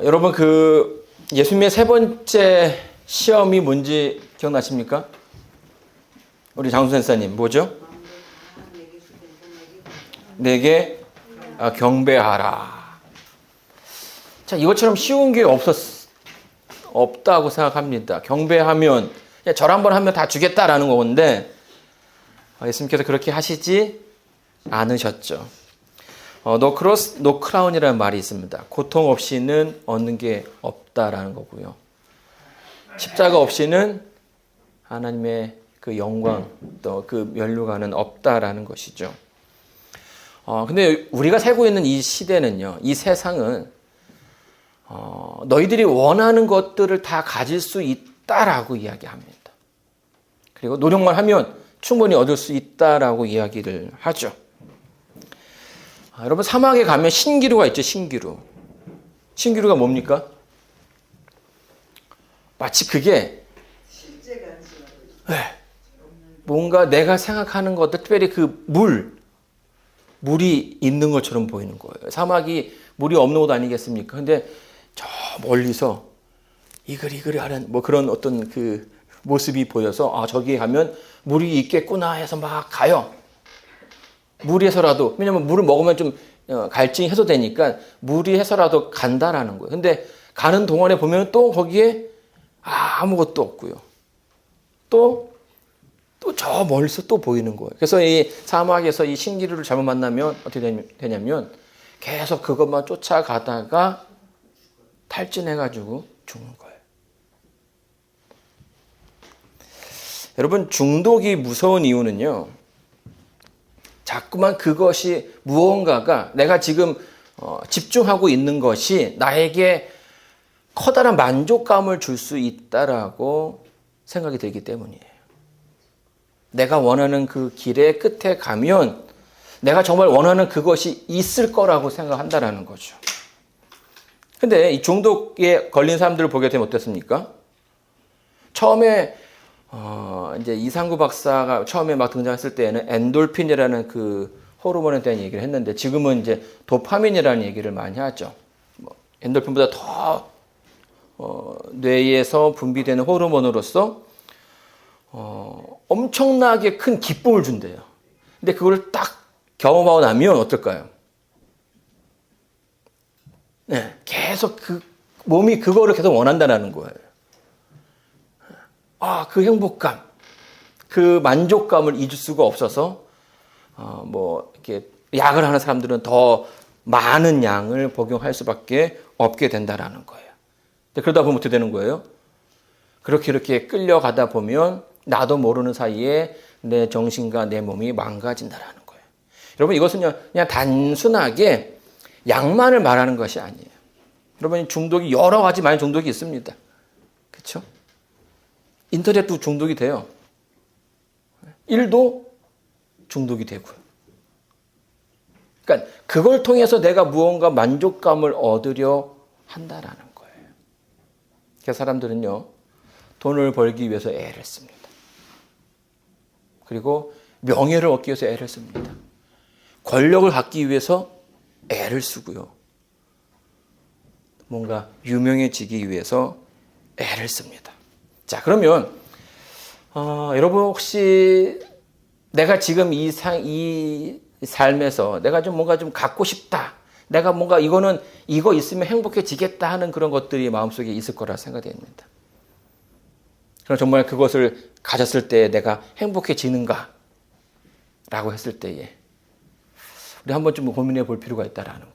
여러분 그 예수님의 세 번째 시험이 뭔지 기억나십니까? 우리 장수 선사님 뭐죠? 내게 경배하라. 자, 이것처럼 쉬운 게 없다고 생각합니다. 경배하면 절 한번 하면 다 주겠다라는 건데 예수님께서 그렇게 하시지 않으셨죠. 노 크로스 노 크라운이라는 말이 있습니다. 고통 없이는 얻는 게 없다라는 거고요. 십자가 없이는 하나님의 그 영광 또 그 면류관은 없다라는 것이죠. 근데 우리가 살고 있는 이 시대는요, 이 세상은 너희들이 원하는 것들을 다 가질 수 있다라고 이야기합니다. 그리고 노력만 하면 충분히 얻을 수 있다라고 이야기를 하죠. 여러분 사막에 가면 신기루가 있죠. 신기루가 뭡니까? 마치 그게 뭔가 내가 생각하는 것들, 특별히 그 물이 있는 것처럼 보이는 거예요. 사막이 물이 없는 곳 아니겠습니까? 근데 저 멀리서 이글이글하는 뭐 그런 어떤 그 모습이 보여서 저기에 가면 물이 있겠구나 해서 막 가요. 무리해서라도, 왜냐면 물을 먹으면 좀 갈증이 해소되니까 무리해서라도 간다라는 거예요. 근데 가는 동안에 보면 또 거기에 아무것도 없고요. 또 저 멀리서 또 보이는 거예요. 그래서 이 사막에서 이 신기루를 잘못 만나면 어떻게 되냐면 계속 그것만 쫓아가다가 탈진해가지고 죽는 거예요. 여러분 중독이 무서운 이유는요. 자꾸만 그것이 무언가가 내가 지금 집중하고 있는 것이 나에게 커다란 만족감을 줄 수 있다라고 생각이 들기 때문이에요. 내가 원하는 그 길의 끝에 가면 내가 정말 원하는 그것이 있을 거라고 생각한다라는 거죠. 근데 이 중독에 걸린 사람들을 보게 되면 어떻습니까? 처음에 이제 이상구 박사가 처음에 막 등장했을 때에는 엔돌핀이라는 그 호르몬에 대한 얘기를 했는데 지금은 이제 도파민이라는 얘기를 많이 하죠. 엔돌핀보다 더 뇌에서 분비되는 호르몬으로서 엄청나게 큰 기쁨을 준대요. 근데 그걸 딱 경험하고 나면 어떨까요? 네, 계속 그 몸이 그거를 계속 원한다는 거예요. 그 행복감, 그 만족감을 잊을 수가 없어서 뭐 이렇게 약을 하는 사람들은 더 많은 양을 복용할 수밖에 없게 된다라는 거예요. 근데 그러다 보면 어떻게 되는 거예요? 이렇게 끌려가다 보면 나도 모르는 사이에 내 정신과 내 몸이 망가진다라는 거예요. 여러분 이것은 그냥 단순하게 약만을 말하는 것이 아니에요. 여러분 중독이 여러 가지 많은 중독이 있습니다. 그렇죠? 인터넷도 중독이 돼요. 일도 중독이 되고요. 그러니까 그걸 통해서 내가 무언가 만족감을 얻으려 한다라는 거예요. 그래서 사람들은요. 돈을 벌기 위해서 애를 씁니다. 그리고 명예를 얻기 위해서 애를 씁니다. 권력을 갖기 위해서 애를 쓰고요. 뭔가 유명해지기 위해서 애를 씁니다. 자, 그러면 여러분 혹시 내가 지금 이 삶에서 내가 좀 뭔가 좀 갖고 싶다. 내가 뭔가 이거 있으면 행복해지겠다 하는 그런 것들이 마음속에 있을 거라 생각됩니다. 그럼 정말 그것을 가졌을 때 내가 행복해지는가? 라고 했을 때에 우리 한번 좀 고민해 볼 필요가 있다라는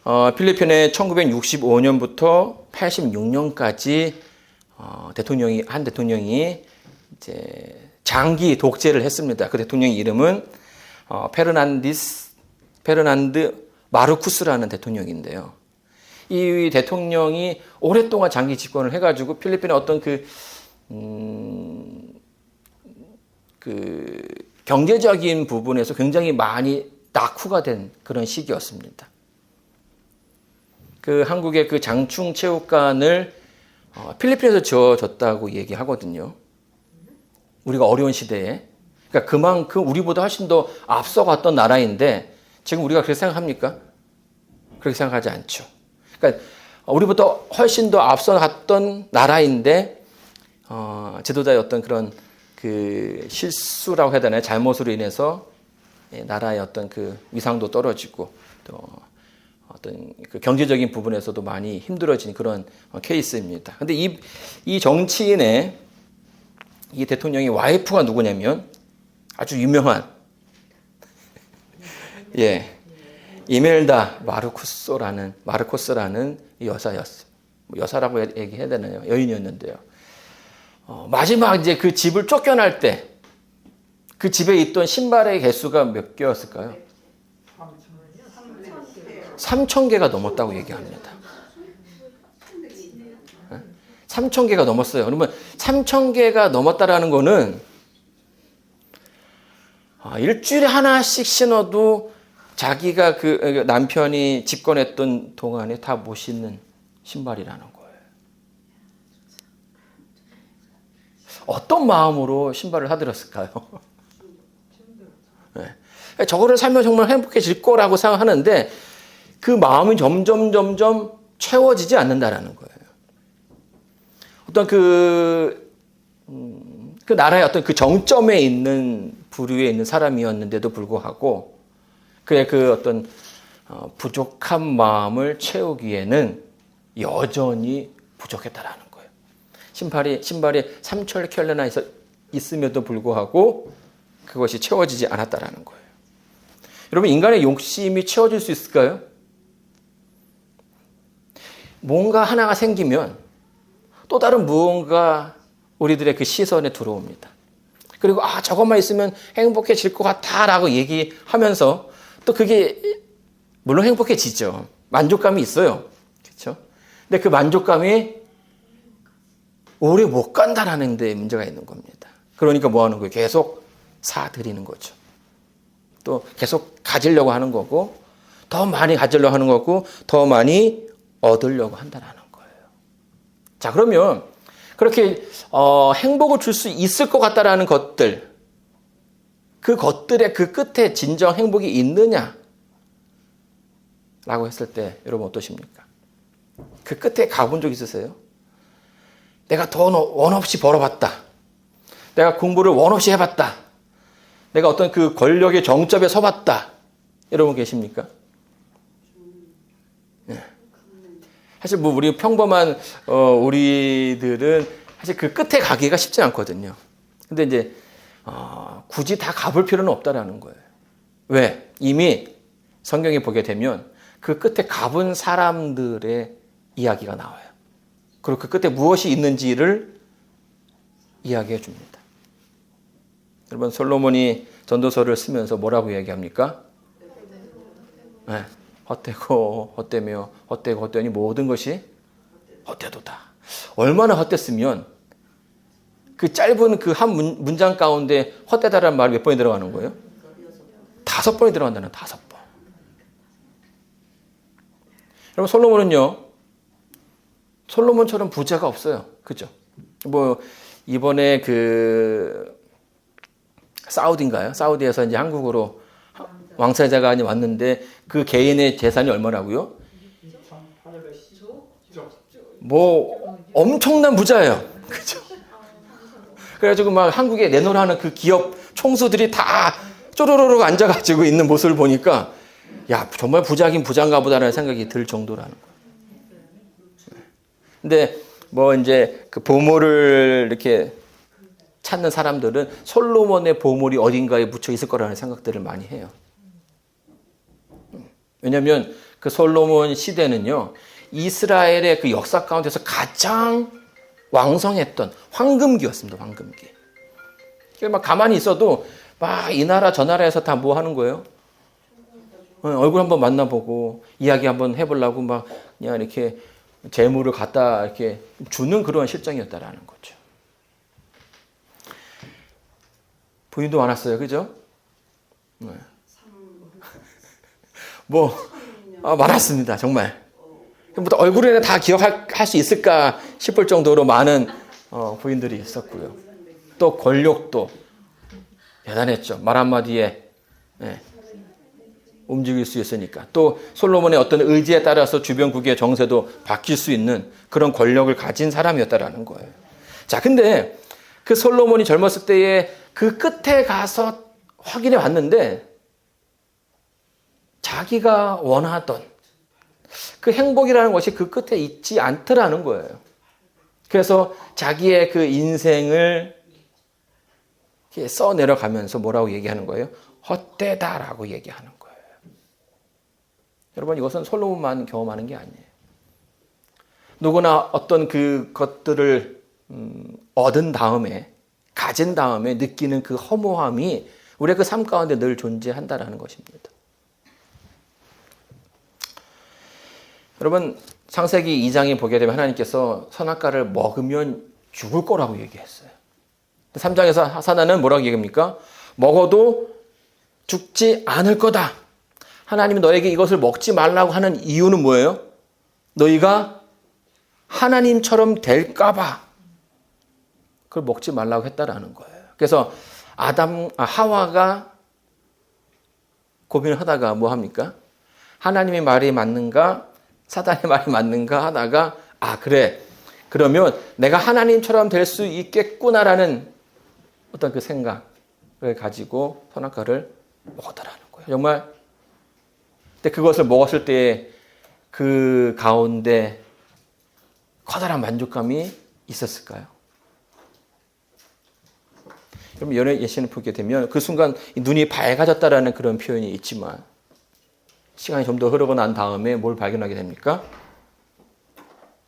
거예요. 필리핀에 1965년부터 86년까지 한 대통령이 이제 장기 독재를 했습니다. 그 대통령의 이름은 페르난드 마르쿠스라는 대통령인데요. 이 대통령이 오랫동안 장기 집권을 해가지고 필리핀의 어떤 그 경제적인 부분에서 굉장히 많이 낙후가 된 그런 시기였습니다. 그 한국의 그 장충 체육관을 필리핀에서 지어졌다고 얘기하거든요. 우리가 어려운 시대에. 그러니까 그만큼 우리보다 훨씬 더 앞서갔던 나라인데 지금 우리가 그렇게 생각합니까? 그렇게 생각하지 않죠. 그러니까 우리보다 훨씬 더 앞서 갔던 나라인데 지도자의 어떤 그런 그 실수라고 해야 되나요? 잘못으로 인해서 나라의 어떤 그 위상도 떨어지고 또 어떤 그 경제적인 부분에서도 많이 힘들어진 그런 케이스입니다. 근데 이 정치인의 이 대통령의 와이프가 누구냐면 아주 유명한 이멜다 마르코스라는 여사였어요. 여사라고 얘기해야 되나요? 여인이었는데요. 마지막 이제 그 집을 쫓겨날 때 그 집에 있던 신발의 개수가 몇 개였을까요? 3,000개가 넘었다고 얘기합니다. 3,000개가 넘었어요. 그러면 3,000개가 넘었다라는 거는 일주일에 하나씩 신어도 자기가 그 남편이 집권했던 동안에 다 못 신는 신발이라는 거예요. 어떤 마음으로 신발을 사들였을까요? 네. 저거를 살면 정말 행복해질 거라고 생각하는데 그 마음이 점점 채워지지 않는다라는 거예요. 어떤 그 나라의 어떤 그 정점에 있는 부류에 있는 사람이었는데도 불구하고 그의 그 어떤 부족한 마음을 채우기에는 여전히 부족했다라는 거예요. 신발이 3,000켤레나 있음에도 불구하고 그것이 채워지지 않았다라는 거예요. 여러분, 인간의 욕심이 채워질 수 있을까요? 뭔가 하나가 생기면 또 다른 무언가 우리들의 그 시선에 들어옵니다. 그리고 저것만 있으면 행복해질 것 같다라고 얘기하면서 또 그게 물론 행복해지죠. 만족감이 있어요. 그렇죠? 근데 그 만족감이 오래 못 간다라는 데 문제가 있는 겁니다. 그러니까 뭐 하는 거예요? 계속 사들이는 거죠. 또 계속 가지려고 하는 거고 더 많이 가지려고 하는 거고 더 많이 얻으려고 한다는 거예요. 자, 그러면 그렇게 행복을 줄 수 있을 것 같다라는 것들, 그 것들의 그 끝에 진정 행복이 있느냐라고 했을 때 여러분 어떠십니까? 그 끝에 가본 적 있으세요? 내가 돈 원 없이 벌어봤다. 내가 공부를 원 없이 해봤다. 내가 어떤 그 권력의 정점에 서봤다. 여러분 계십니까? 네. 사실 뭐 우리 평범한 우리들은 사실 그 끝에 가기가 쉽지 않거든요. 근데 이제 굳이 다 가볼 필요는 없다라는 거예요. 왜? 이미 성경에 보게 되면 그 끝에 가본 사람들의 이야기가 나와요. 그리고 그 끝에 무엇이 있는지를 이야기해 줍니다. 여러분, 솔로몬이 전도서를 쓰면서 뭐라고 이야기합니까? 네. 헛되며 헛되고 헛되니 모든 것이 헛되도다. 얼마나 헛됐으면 그 짧은 그 한 문장 가운데 헛되다라는 말이 몇 번이 들어가는 거예요? 5번이 들어간다는 5번. 여러분, 솔로몬처럼 부자가 없어요. 그죠? 뭐 이번에 그 사우디인가요? 사우디에서 이제 한국으로 왕세자가 왔는데 그 개인의 재산이 얼마라고요? 뭐 엄청난 부자예요. 그죠? 그래가지고 막 한국에 내놓으라는 그 기업 총수들이 다 쪼르르르 앉아가지고 있는 모습을 보니까 야, 정말 부자긴 부자인가 보다라는 생각이 들 정도라는 거예요. 근데 뭐 이제 그 보물을 이렇게 찾는 사람들은 솔로몬의 보물이 어딘가에 묻혀 있을 거라는 생각들을 많이 해요. 왜냐하면 그 솔로몬 시대는요, 이스라엘의 그 역사 가운데서 가장 왕성했던 황금기였습니다. 황금기. 막 가만히 있어도 막 이 나라 저 나라에서 다 뭐 하는 거예요? 얼굴 한번 만나보고 이야기 한번 해보려고 막 그냥 이렇게 재물을 갖다 이렇게 주는 그런 실정이었다라는 거죠. 부인도 많았어요, 그죠? 네. 많았습니다, 정말. 얼굴에는 다 기억할 수 있을까 싶을 정도로 많은 부인들이 있었고요. 또 권력도 대단했죠. 말 한마디에 움직일 수 있으니까. 또 솔로몬의 어떤 의지에 따라서 주변국의 정세도 바뀔 수 있는 그런 권력을 가진 사람이었다라는 거예요. 자, 근데 그 솔로몬이 젊었을 때에 그 끝에 가서 확인해 봤는데 자기가 원하던 그 행복이라는 것이 그 끝에 있지 않더라는 거예요. 그래서 자기의 그 인생을 써 내려가면서 뭐라고 얘기하는 거예요? 헛되다라고 얘기하는 거예요. 여러분, 이것은 솔로몬만 경험하는 게 아니에요. 누구나 어떤 그 것들을 얻은 다음에, 가진 다음에 느끼는 그 허무함이 우리의 그 삶 가운데 늘 존재한다라는 것입니다. 여러분, 창세기 2장에 보게 되면 하나님께서 선악과를 먹으면 죽을 거라고 얘기했어요. 3장에서 사단은 뭐라고 얘기합니까? 먹어도 죽지 않을 거다. 하나님이 너에게 이것을 먹지 말라고 하는 이유는 뭐예요? 너희가 하나님처럼 될까 봐 그걸 먹지 말라고 했다라는 거예요. 그래서 하와가 고민을 하다가 뭐 합니까? 하나님의 말이 맞는가? 사단의 말이 맞는가? 하다가 그래. 그러면 내가 하나님처럼 될 수 있겠구나라는 어떤 그 생각을 가지고 선악과를 먹었다라는 거예요. 정말. 근데 그것을 먹었을 때 그 가운데 커다란 만족감이 있었을까요? 그럼 연애 예시를 보게 되면 그 순간 눈이 밝아졌다라는 그런 표현이 있지만 시간이 좀 더 흐르고 난 다음에 뭘 발견하게 됩니까?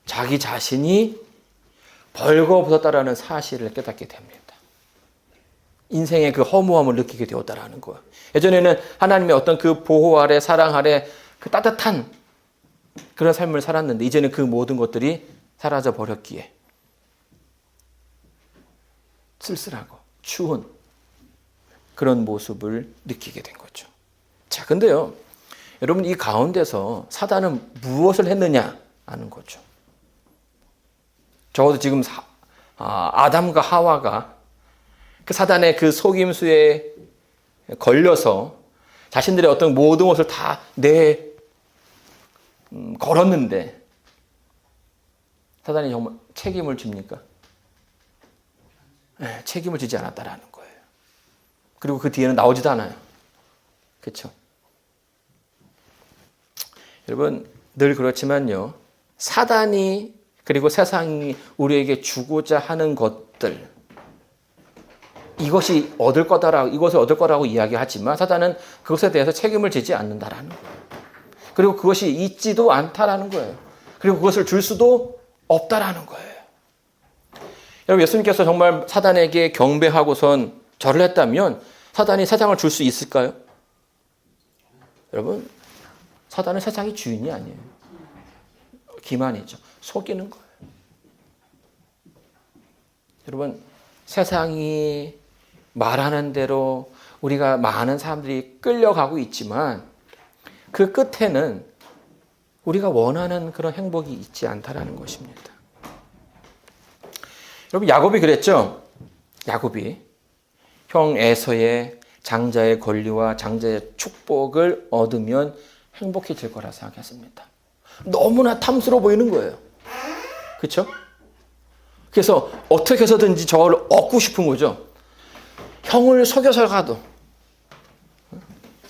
자기 자신이 벌거벗었다라는 사실을 깨닫게 됩니다. 인생의 그 허무함을 느끼게 되었다라는 거예요. 예전에는 하나님의 어떤 그 보호 아래, 사랑 아래 그 따뜻한 그런 삶을 살았는데 이제는 그 모든 것들이 사라져 버렸기에 쓸쓸하고 추운 그런 모습을 느끼게 된 거죠. 자, 근데요, 여러분, 이 가운데서 사단은 무엇을 했느냐 하는 거죠. 적어도 지금 아담과 하와가 그 사단의 그 속임수에 걸려서 자신들의 어떤 모든 것을 다 걸었는데 사단이 정말 책임을 집니까? 네, 책임을 지지 않았다라는 거예요. 그리고 그 뒤에는 나오지도 않아요. 그렇죠? 여러분, 늘 그렇지만요, 사단이 그리고 세상이 우리에게 주고자 하는 것들, 이것을 얻을 거라고 이야기하지만 사단은 그것에 대해서 책임을 지지 않는다라는 거예요. 그리고 그것이 있지도 않다라는 거예요. 그리고 그것을 줄 수도 없다라는 거예요. 여러분, 예수님께서 정말 사단에게 경배하고선 절을 했다면 사단이 세상을 줄 수 있을까요? 여러분, 사단은 세상의 주인이 아니에요. 기만이죠. 속이는 거예요. 여러분, 세상이 말하는 대로 우리가 많은 사람들이 끌려가고 있지만 그 끝에는 우리가 원하는 그런 행복이 있지 않다라는 것입니다. 여러분, 야곱이 그랬죠? 야곱이 형 에서의 장자의 권리와 장자의 축복을 얻으면 행복해질 거라 생각했습니다. 너무나 탐스러워 보이는 거예요. 그렇죠? 그래서 어떻게 해서든지 저걸 얻고 싶은 거죠. 형을 속여서라도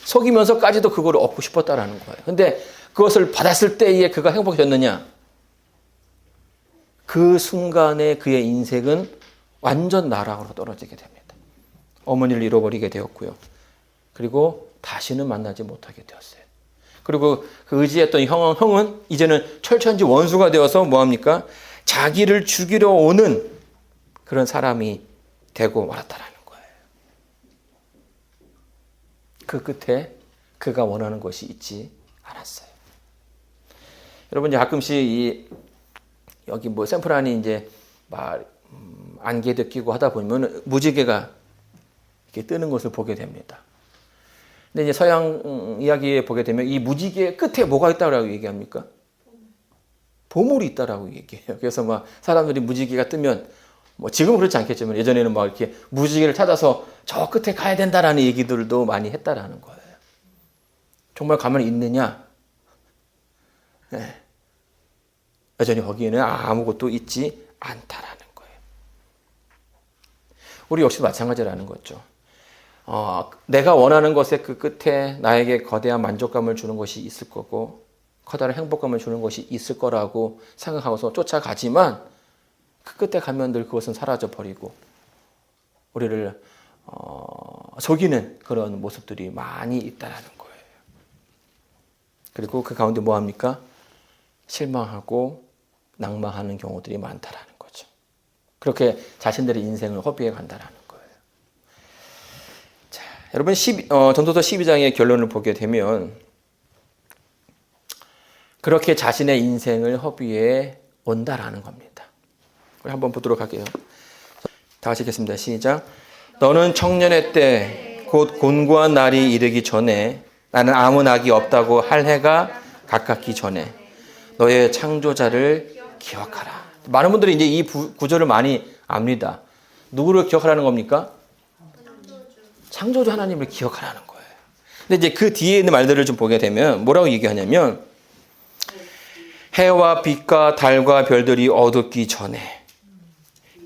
속이면서까지도 그걸 얻고 싶었다라는 거예요. 근데 그것을 받았을 때에 그가 행복해졌느냐? 그 순간에 그의 인생은 완전 나락으로 떨어지게 됩니다. 어머니를 잃어버리게 되었고요. 그리고 다시는 만나지 못하게 되었어요. 그리고 그 의지했던 형은 이제는 철천지 원수가 되어서 뭐합니까? 자기를 죽이려 오는 그런 사람이 되고 말았다라는 거예요. 그 끝에 그가 원하는 것이 있지 않았어요. 여러분, 가끔씩 여기 샘플 안에 이제 안개도 끼고 하다 보면 무지개가 이렇게 뜨는 것을 보게 됩니다. 근데 이제 서양 이야기에 보게 되면 이 무지개 끝에 뭐가 있다고 얘기합니까? 보물이 있다라고 얘기해요. 그래서 사람들이 무지개가 뜨면 지금은 그렇지 않겠지만 예전에는 이렇게 무지개를 찾아서 저 끝에 가야 된다라는 얘기들도 많이 했다라는 거예요. 정말 가만히 있느냐? 네. 여전히 거기에는 아무것도 있지 않다라는 거예요. 우리 역시 마찬가지라는 거죠. 내가 원하는 것의 그 끝에 나에게 거대한 만족감을 주는 것이 있을 거고 커다란 행복감을 주는 것이 있을 거라고 생각하고서 쫓아가지만 그 끝에 가면 늘 그것은 사라져 버리고 우리를 속이는 그런 모습들이 많이 있다는 거예요. 그리고 그 가운데 뭐 합니까? 실망하고 낭망하는 경우들이 많다라는 거죠. 그렇게 자신들의 인생을 허비해 간다라는 거예요. 자, 여러분 전도서 12장의 결론을 보게 되면 그렇게 자신의 인생을 허비해 온다라는 겁니다. 우리 한번 보도록 할게요. 다 같이 읽겠습니다. 시작. 너는 청년의 때 곧 곤고한 날이 이르기 전에 나는 아무 낙이 없다고 할 해가 가깝기 전에 너의 창조자를 기억하라. 많은 분들이 이제 이 구절을 많이 압니다. 누구를 기억하라는 겁니까? 창조주 하나님을 기억하라는 거예요. 근데 이제 그 뒤에 있는 말들을 좀 보게 되면 뭐라고 얘기하냐면 해와 빛과 달과 별들이 어둡기 전에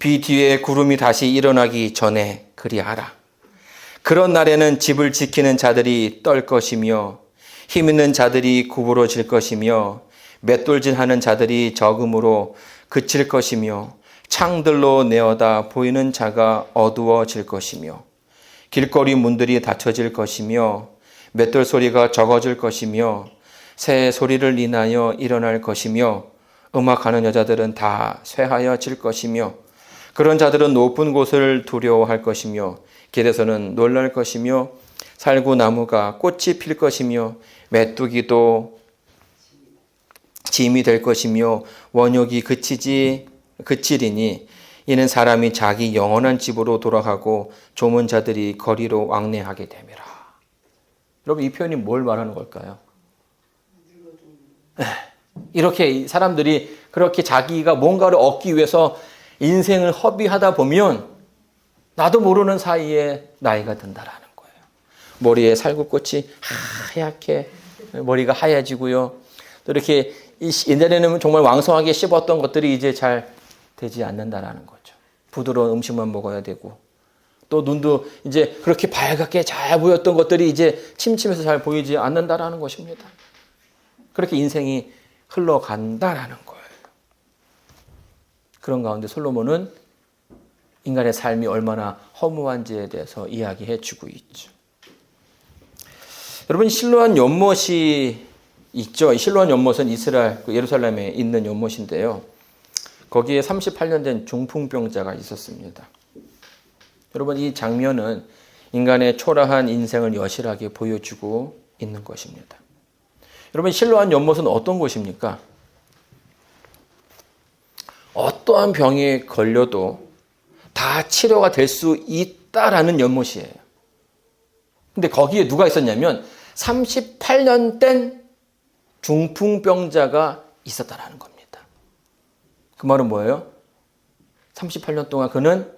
비 뒤에 구름이 다시 일어나기 전에 그리하라. 그런 날에는 집을 지키는 자들이 떨 것이며 힘 있는 자들이 구부러질 것이며 맷돌질하는 자들이 적음으로 그칠 것이며 창들로 내어다 보이는 자가 어두워질 것이며 길거리 문들이 닫혀질 것이며 맷돌 소리가 적어질 것이며 새 소리를 인하여 일어날 것이며 음악하는 여자들은 다 쇠하여질 것이며 그런 자들은 높은 곳을 두려워할 것이며 길에서는 놀랄 것이며 살구나무가 꽃이 필 것이며 메뚜기도 짐이 될 것이며 원욕이 그치리니 이는 사람이 자기 영원한 집으로 돌아가고 조문 자들이 거리로 왕래하게 됨이라. 여러분 이 표현이 뭘 말하는 걸까요? 이렇게 사람들이 그렇게 자기가 뭔가를 얻기 위해서 인생을 허비하다 보면 나도 모르는 사이에 나이가 든다라는 거예요. 머리에 살구꽃이 하얗게 머리가 하얘지고요. 또 이렇게 옛날에는 정말 왕성하게 씹었던 것들이 이제 잘 되지 않는다라는 거죠. 부드러운 음식만 먹어야 되고 또 눈도 이제 그렇게 밝게 잘 보였던 것들이 이제 침침해서 잘 보이지 않는다라는 것입니다. 그렇게 인생이 흘러간다라는 거예요. 그런 가운데 솔로몬은 인간의 삶이 얼마나 허무한지에 대해서 이야기해 주고 있죠. 여러분 실로암 연못이 있죠. 실로암 연못은 이스라엘 예루살렘에 있는 연못인데요. 거기에 38년 된 중풍병자가 있었습니다. 여러분 이 장면은 인간의 초라한 인생을 여실하게 보여주고 있는 것입니다. 여러분 실로암 연못은 어떤 곳입니까? 어떠한 병에 걸려도 다 치료가 될 수 있다라는 연못이에요. 근데 거기에 누가 있었냐면 38년 된 중풍병자가 있었다라는 겁니다. 그 말은 뭐예요? 38년 동안 그는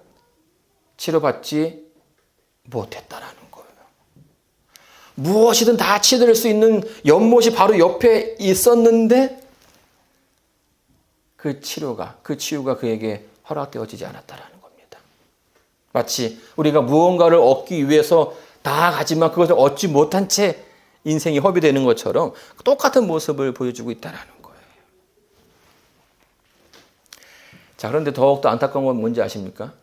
치료받지 못했다라는 거예요. 무엇이든 다 치료될 수 있는 연못이 바로 옆에 있었는데 그 치유가 그에게 허락되어지지 않았다라는 겁니다. 마치 우리가 무언가를 얻기 위해서 나아가지만 그것을 얻지 못한 채 인생이 허비되는 것처럼 똑같은 모습을 보여주고 있다는 거예요. 자, 그런데 더욱더 안타까운 건 뭔지 아십니까?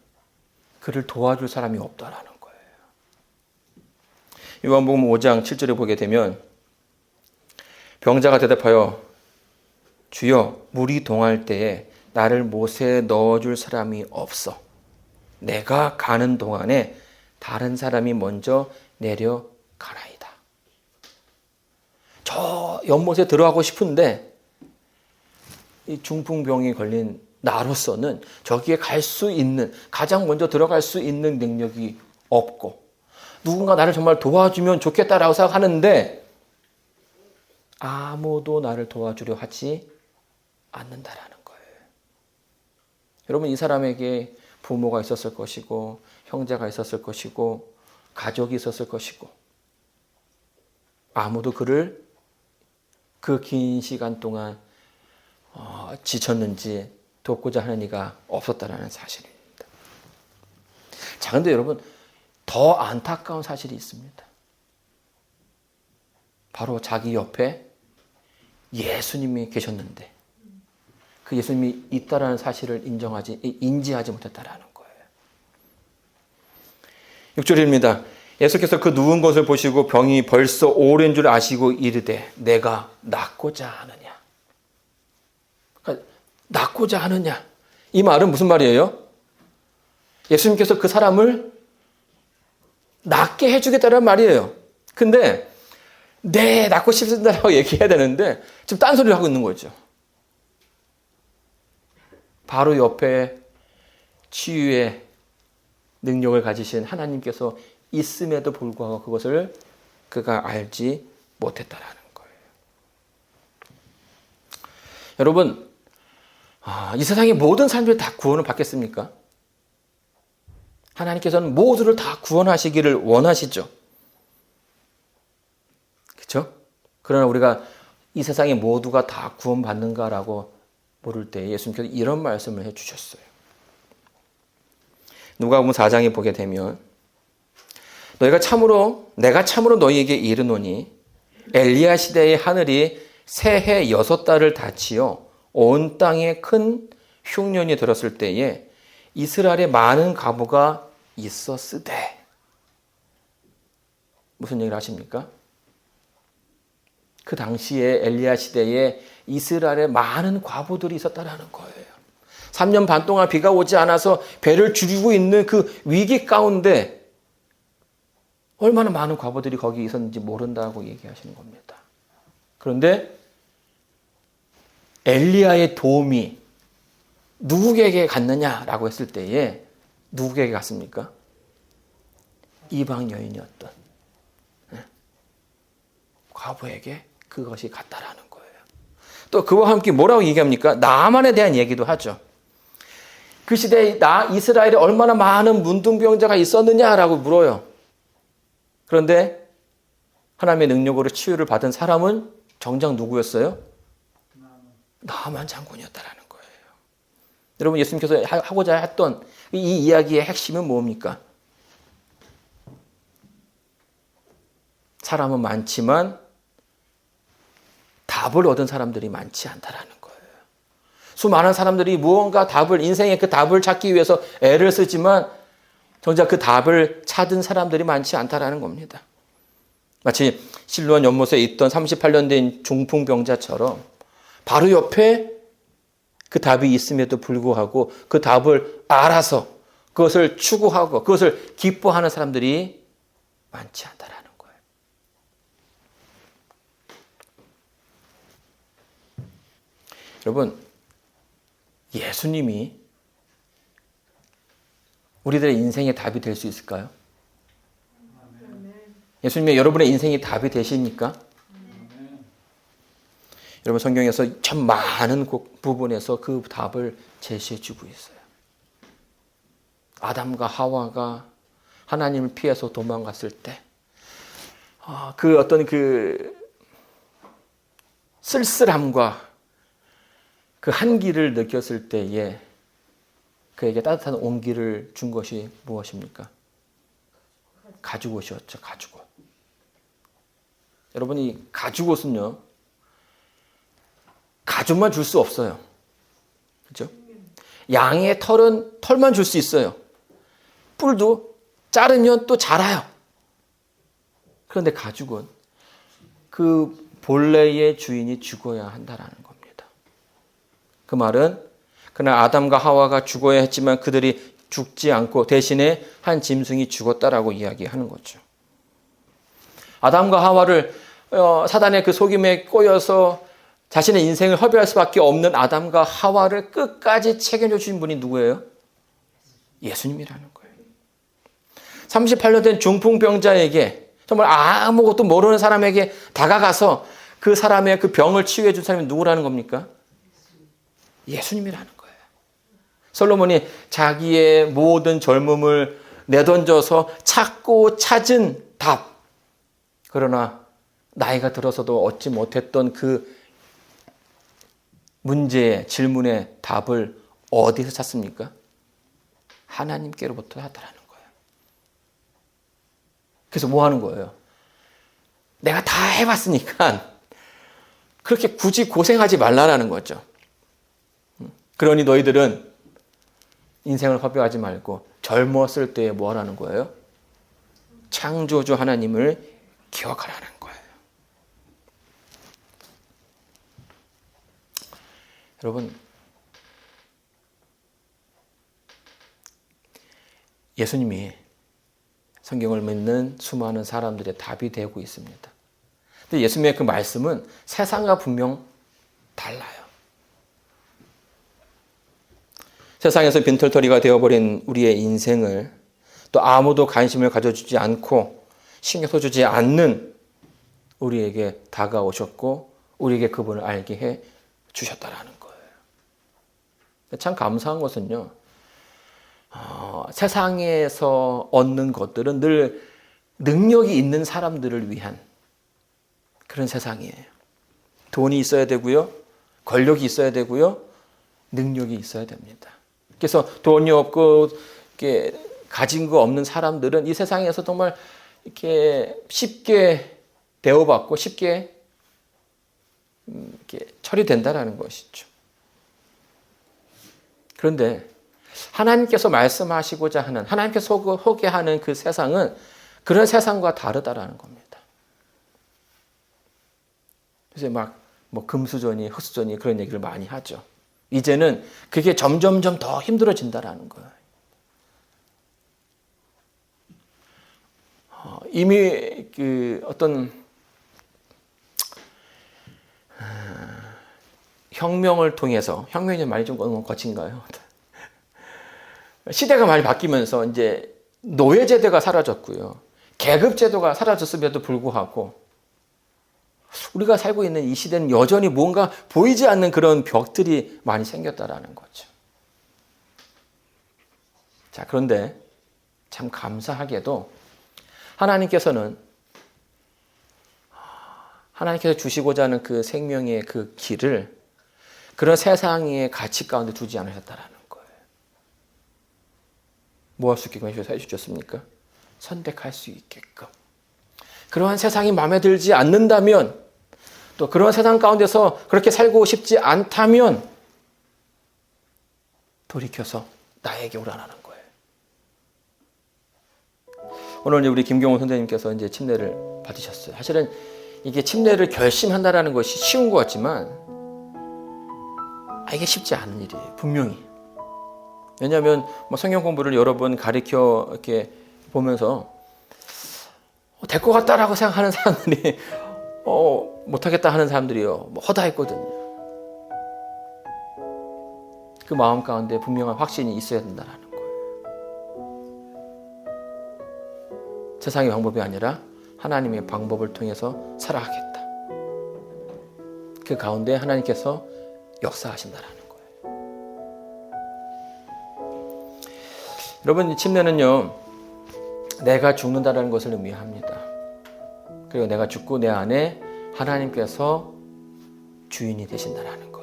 그를 도와줄 사람이 없다라는 거예요. 요한복음 5장 7절에 보게 되면 병자가 대답하여 주여 물이 동할 때에 나를 못에 넣어줄 사람이 없어. 내가 가는 동안에 다른 사람이 먼저 내려가나이다. 저 연못에 들어가고 싶은데 이 중풍병이 걸린 나로서는 저기에 갈 수 있는 가장 먼저 들어갈 수 있는 능력이 없고 누군가 나를 정말 도와주면 좋겠다라고 생각하는데 아무도 나를 도와주려 하지 않는다라는 거예요. 여러분 이 사람에게 부모가 있었을 것이고 형제가 있었을 것이고 가족이 있었을 것이고 아무도 그를 그 긴 시간 동안 지쳤는지 돕고자 하는 이가 없었다는 사실입니다. 자, 그런데 여러분, 더 안타까운 사실이 있습니다. 바로 자기 옆에 예수님이 계셨는데 그 예수님이 있다라는 사실을 인지하지 못했다라는 거예요. 6절입니다. 예수께서 그 누운 것을 보시고 병이 벌써 오랜 줄 아시고 이르되 내가 낫고자 하느냐. 그러니까 낫고자 하느냐. 이 말은 무슨 말이에요? 예수님께서 그 사람을 낫게 해주겠다는 말이에요. 근데 네, 낫고 싶습니다라고 얘기해야 되는데 지금 딴소리를 하고 있는 거죠. 바로 옆에 치유의 능력을 가지신 하나님께서 있음에도 불구하고 그것을 그가 알지 못했다라는 거예요. 여러분, 이 세상의 모든 사람들이 다 구원을 받겠습니까? 하나님께서는 모두를 다 구원하시기를 원하시죠. 그렇죠? 그러나 우리가 이 세상의 모두가 다 구원받는가라고 물을 때 예수님께서 이런 말씀을 해주셨어요. 누가복음 4장에 보게 되면 내가 참으로 너희에게 이르노니 엘리야 시대의 하늘이 새해 6달을 닫히어 온 땅에 큰 흉년이 들었을 때에 이스라엘에 많은 과부가 있었으되. 무슨 얘기를 하십니까? 그 당시에 엘리야 시대에 이스라엘에 많은 과부들이 있었다라는 거예요. 3년 반 동안 비가 오지 않아서 배를 줄이고 있는 그 위기 가운데 얼마나 많은 과부들이 거기 있었는지 모른다고 얘기하시는 겁니다. 그런데 엘리야의 도움이 누구에게 갔느냐라고 했을 때에 누구에게 갔습니까? 이방 여인이었던 과부에게 그것이 갔다라는 거예요. 또 그와 함께 뭐라고 얘기합니까? 나만에 대한 얘기도 하죠. 그 시대에 이스라엘에 얼마나 많은 문둥병자가 있었느냐라고 물어요. 그런데 하나님의 능력으로 치유를 받은 사람은 정작 누구였어요? 나만 장군이었다라는 거예요. 여러분, 예수님께서 하고자 했던 이 이야기의 핵심은 뭡니까? 사람은 많지만 답을 얻은 사람들이 많지 않다라는 거예요. 수많은 사람들이 무언가 인생의 그 답을 찾기 위해서 애를 쓰지만 정작 그 답을 찾은 사람들이 많지 않다라는 겁니다. 마치 실로암 연못에 있던 38년 된 중풍병자처럼 바로 옆에 그 답이 있음에도 불구하고 그 답을 알아서 그것을 추구하고 그것을 기뻐하는 사람들이 많지 않다라는 거예요. 여러분, 예수님이 우리들의 인생의 답이 될 수 있을까요? 예수님이 여러분의 인생의 답이 되십니까? 여러분, 성경에서 참 많은 부분에서 그 답을 제시해 주고 있어요. 아담과 하와가 하나님을 피해서 도망갔을 때 그 어떤 그 쓸쓸함과 그 한기를 느꼈을 때에 그에게 따뜻한 온기를 준 것이 무엇입니까? 가죽옷이었죠. 가죽옷. 여러분, 이 가죽옷은요, 가죽만 줄 수 없어요. 그렇죠? 양의 털만 줄 수 있어요. 뿔도 자르면 또 자라요. 그런데 가죽은 그 본래의 주인이 죽어야 한다라는 겁니다. 그 말은 그날 아담과 하와가 죽어야 했지만 그들이 죽지 않고 대신에 한 짐승이 죽었다라고 이야기하는 거죠. 아담과 하와를 사단의 그 속임에 꼬여서 자신의 인생을 허비할 수밖에 없는 아담과 하와를 끝까지 책임져 주신 분이 누구예요? 예수님이라는 거예요. 38년 된 중풍병자에게, 정말 아무것도 모르는 사람에게 다가가서 그 사람의 그 병을 치유해 준 사람이 누구라는 겁니까? 예수님이라는 거예요. 솔로몬이 자기의 모든 젊음을 내던져서 찾고 찾은 답. 그러나 나이가 들어서도 얻지 못했던 그 문제의 질문의 답을 어디서 찾습니까? 하나님께로부터 찾더라는 거예요. 그래서 뭐 하는 거예요? 내가 다 해봤으니까 그렇게 굳이 고생하지 말라라는 거죠. 그러니 너희들은 인생을 허비하지 말고 젊었을 때에 뭐 하라는 거예요? 창조주 하나님을 기억하라는 거예요. 여러분, 예수님이 성경을 믿는 수많은 사람들의 답이 되고 있습니다. 근데 예수님의 그 말씀은 세상과 분명 달라요. 세상에서 빈털터리가 되어버린 우리의 인생을 또 아무도 관심을 가져주지 않고 신경 써주지 않는 우리에게 다가오셨고 우리에게 그분을 알게 해 주셨다라는 거예요. 참 감사한 것은요. 세상에서 얻는 것들은 늘 능력이 있는 사람들을 위한 그런 세상이에요. 돈이 있어야 되고요. 권력이 있어야 되고요. 능력이 있어야 됩니다. 그래서 돈이 없고 이렇게 가진 거 없는 사람들은 이 세상에서 정말 이렇게 쉽게 대우받고 쉽게 이렇게 처리된다라는 것이죠. 그런데 하나님께서 말씀하시고자 하는 하나님께서 소개하는 그 세상은 그런 세상과 다르다라는 겁니다. 그래서 뭐 금수저니 흑수저니 그런 얘기를 많이 하죠. 이제는 그게 점점점 더 힘들어진다라는 거예요. 이미 그 어떤 혁명을 통해서 혁명이 말이 좀 거친가요? 시대가 많이 바뀌면서 이제 노예제도가 사라졌고요. 계급제도가 사라졌음에도 불구하고 우리가 살고 있는 이 시대는 여전히 뭔가 보이지 않는 그런 벽들이 많이 생겼다라는 거죠. 자, 그런데 참 감사하게도 하나님께서 주시고자 하는 그 생명의 그 길을 그런 세상의 가치 가운데 두지 않으셨다라는 거예요. 뭐 할 수 있게끔 해주셨습니까? 선택할 수 있게끔. 그러한 세상이 마음에 들지 않는다면 또 그런 세상 가운데서 그렇게 살고 싶지 않다면 돌이켜서 나에게 오라는 거예요. 오늘 우리 김경호 선생님께서 이제 침례를 받으셨어요. 사실은 이게 침례를 결심한다라는 것이 쉬운 것 같지만 이게 쉽지 않은 일이에요. 분명히. 왜냐하면 성경 공부를 여러 번 가르쳐 이렇게 보면서 될 것 같다라고 생각하는 사람들이 못하겠다 하는 사람들이요 허다했거든요. 그 마음 가운데 분명한 확신이 있어야 된다는 거예요. 세상의 방법이 아니라 하나님의 방법을 통해서 살아가겠다. 그 가운데 하나님께서 역사하신다는 거예요. 여러분, 이 침례는요 내가 죽는다는 것을 의미합니다. 그리고 내가 죽고 내 안에 하나님께서 주인이 되신다는 거예요.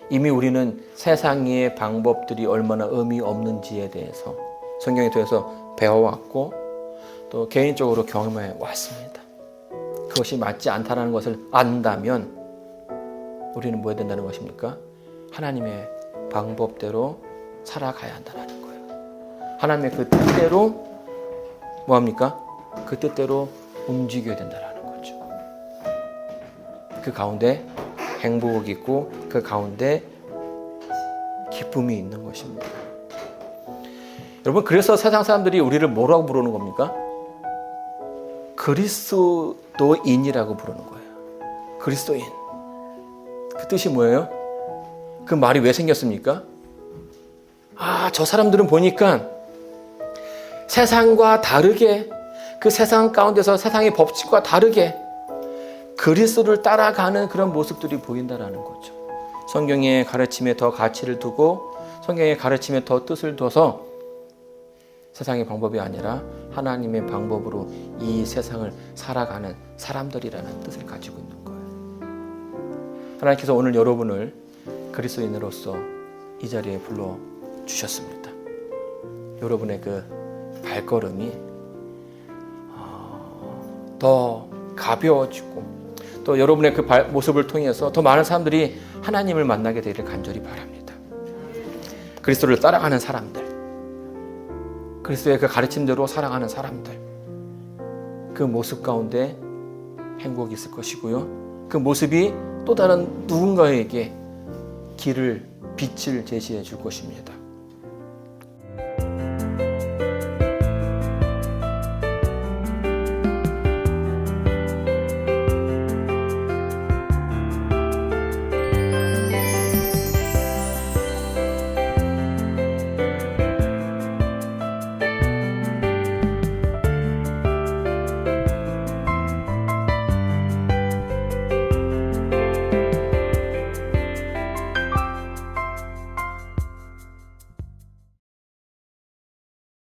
이미 우리는 세상의 방법들이 얼마나 의미 없는지에 대해서 성경에 통해서 배워왔고 또 개인적으로 경험해 왔습니다. 그것이 맞지 않다는 것을 안다면 우리는 뭐 해야 된다는 것입니까? 하나님의 방법대로 살아가야 한다는 거예요. 하나님의 그 뜻대로 뭐합니까? 그 뜻대로 움직여야 된다는 거죠. 그 가운데 행복이 있고 그 가운데 기쁨이 있는 것입니다. 여러분, 그래서 세상 사람들이 우리를 뭐라고 부르는 겁니까? 그리스도인이라고 부르는 거예요. 그리스도인. 그 뜻이 뭐예요? 그 말이 왜 생겼습니까? 저 사람들은 보니까 세상과 다르게 그 세상 가운데서 세상의 법칙과 다르게 그리스도를 따라가는 그런 모습들이 보인다라는 거죠. 성경의 가르침에 더 가치를 두고 성경의 가르침에 더 뜻을 둬서 세상의 방법이 아니라 하나님의 방법으로 이 세상을 살아가는 사람들이라는 뜻을 가지고 있는 거예요. 하나님께서 오늘 여러분을 그리스도인으로서 이 자리에 불러주셨습니다. 여러분의 그 발걸음이 더 가벼워지고 또 여러분의 그 모습을 통해서 더 많은 사람들이 하나님을 만나게 되기를 간절히 바랍니다. 그리스도를 따라가는 사람들, 그리스도의 그 가르침대로 살아가는 사람들, 그 모습 가운데 행복이 있을 것이고요. 그 모습이 또 다른 누군가에게 길을, 빛을 제시해 줄 것입니다.